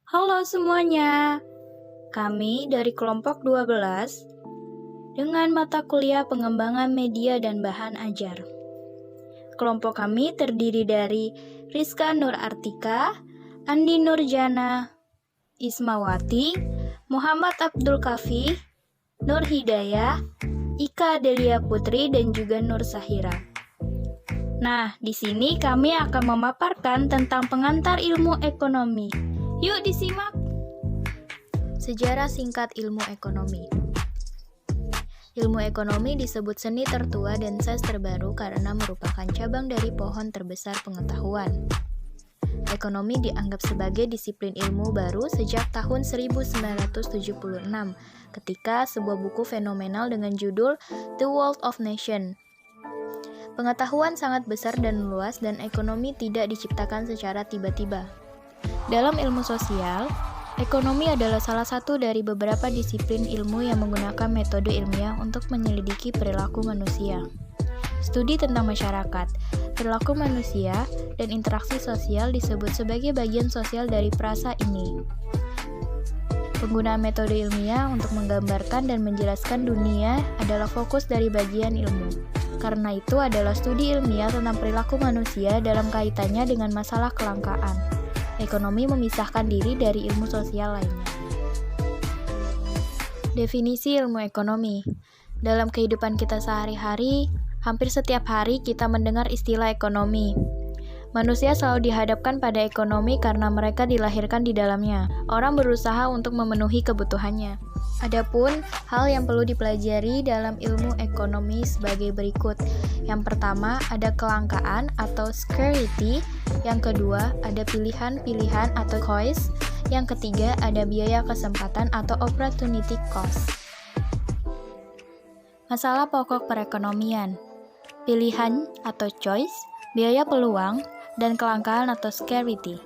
Halo semuanya, kami dari kelompok 12 dengan mata kuliah pengembangan media dan bahan ajar. Kelompok kami terdiri dari Rizka Nur Artika, Andi Nurjana, Ismawati, Muhammad Abdul Kafi, Nur Hidayah, Ika Delia Putri, dan juga Nur Sahira. Nah, di sini kami akan memaparkan tentang pengantar ilmu ekonomi. Yuk disimak. Sejarah singkat ilmu ekonomi. Ilmu ekonomi disebut seni tertua dan sains terbaru karena merupakan cabang dari pohon terbesar pengetahuan. Ekonomi dianggap sebagai disiplin ilmu baru sejak tahun 1976 ketika sebuah buku fenomenal dengan judul The Wealth of Nations. Pengetahuan sangat besar dan luas dan ekonomi tidak diciptakan secara tiba-tiba. Dalam ilmu sosial, ekonomi adalah salah satu dari beberapa disiplin ilmu yang menggunakan metode ilmiah untuk menyelidiki perilaku manusia. Studi tentang masyarakat, perilaku manusia, dan interaksi sosial disebut sebagai bagian sosial dari prasa ini. Penggunaan metode ilmiah untuk menggambarkan dan menjelaskan dunia adalah fokus dari bagian ilmu. Karena itu adalah studi ilmiah tentang perilaku manusia dalam kaitannya dengan masalah kelangkaan. Ekonomi memisahkan diri dari ilmu sosial lainnya. Definisi ilmu ekonomi. Dalam kehidupan kita sehari-hari, hampir setiap hari kita mendengar istilah ekonomi. Manusia selalu dihadapkan pada ekonomi karena mereka dilahirkan di dalamnya. Orang berusaha untuk memenuhi kebutuhannya. Adapun hal yang perlu dipelajari dalam ilmu ekonomi sebagai berikut. Yang pertama ada kelangkaan atau scarcity, yang kedua ada pilihan-pilihan atau choice, yang ketiga ada biaya kesempatan atau opportunity cost. Masalah pokok perekonomian. Pilihan atau choice, biaya peluang, dan kelangkaan atau scarcity.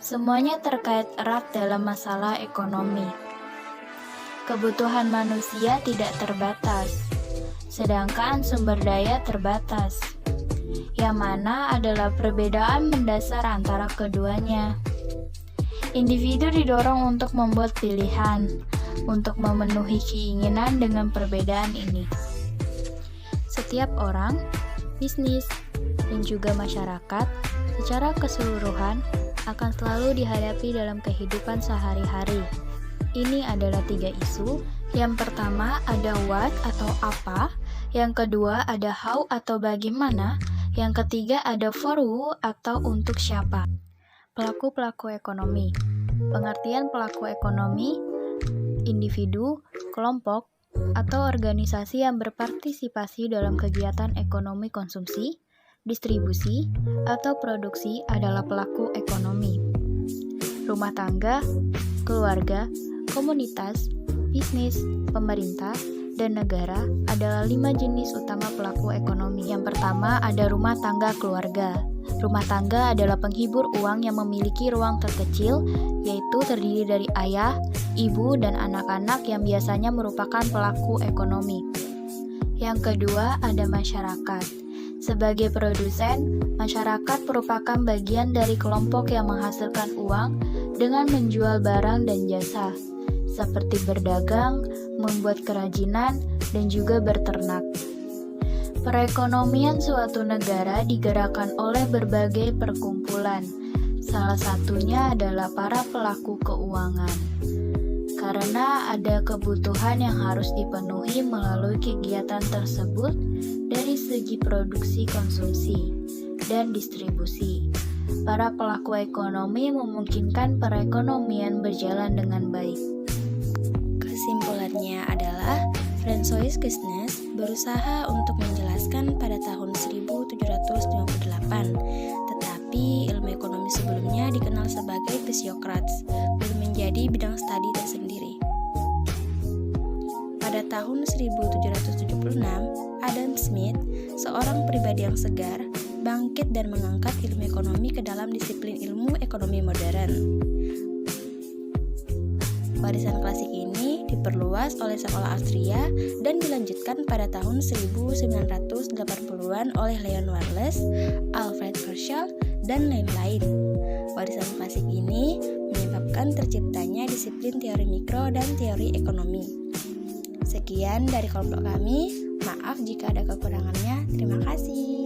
Semuanya terkait erat dalam masalah ekonomi. Kebutuhan manusia tidak terbatas, sedangkan sumber daya terbatas, yang mana adalah perbedaan mendasar antara keduanya. Individu didorong untuk membuat pilihan, untuk memenuhi keinginan dengan perbedaan ini. Setiap orang, bisnis, dan juga masyarakat secara keseluruhan akan selalu dihadapi dalam kehidupan sehari-hari. Ini adalah 3 isu. Yang pertama ada what atau apa, yang kedua ada how atau bagaimana, yang ketiga ada for who atau untuk siapa. Pelaku-pelaku ekonomi. Pengertian pelaku ekonomi, individu, kelompok, atau organisasi yang berpartisipasi dalam kegiatan ekonomi konsumsi, distribusi, atau produksi adalah pelaku ekonomi. Rumah tangga, keluarga, komunitas, bisnis, pemerintah, dan negara adalah 5 jenis utama pelaku ekonomi. Yang pertama ada rumah tangga keluarga. Rumah tangga adalah penghibur uang yang memiliki ruang terkecil, yaitu terdiri dari ayah, ibu, dan anak-anak yang biasanya merupakan pelaku ekonomi. Yang kedua ada masyarakat. Sebagai produsen, masyarakat merupakan bagian dari kelompok yang menghasilkan uang dengan menjual barang dan jasa, seperti berdagang, membuat kerajinan, dan juga berternak. Perekonomian suatu negara digerakkan oleh berbagai perkumpulan, salah satunya adalah para pelaku keuangan. Karena ada kebutuhan yang harus dipenuhi melalui kegiatan tersebut dari segi produksi, konsumsi, dan distribusi. Para pelaku ekonomi memungkinkan perekonomian berjalan dengan baik. Kesimpulannya adalah François Gisnes berusaha untuk menjelaskan pada tahun 1758, tetapi ilmu ekonomi sebelumnya dikenal sebagai Physiocrats, belum menjadi bidang studi tersendiri. Pada tahun 1776, Adam Smith, seorang pribadi yang segar, bangkit dan mengangkat ilmu ekonomi ke dalam disiplin ilmu ekonomi modern. Warisan klasik ini diperluas oleh sekolah Austria dan dilanjutkan pada tahun 1980-an oleh Leon Wallace, Alfred Herschel, dan lain-lain. Warisan klasik ini menyebabkan menyebabkan terciptanya disiplin teori mikro dan teori ekonomi. Sekian dari kelompok kami, maaf jika ada kekurangannya. Terima kasih.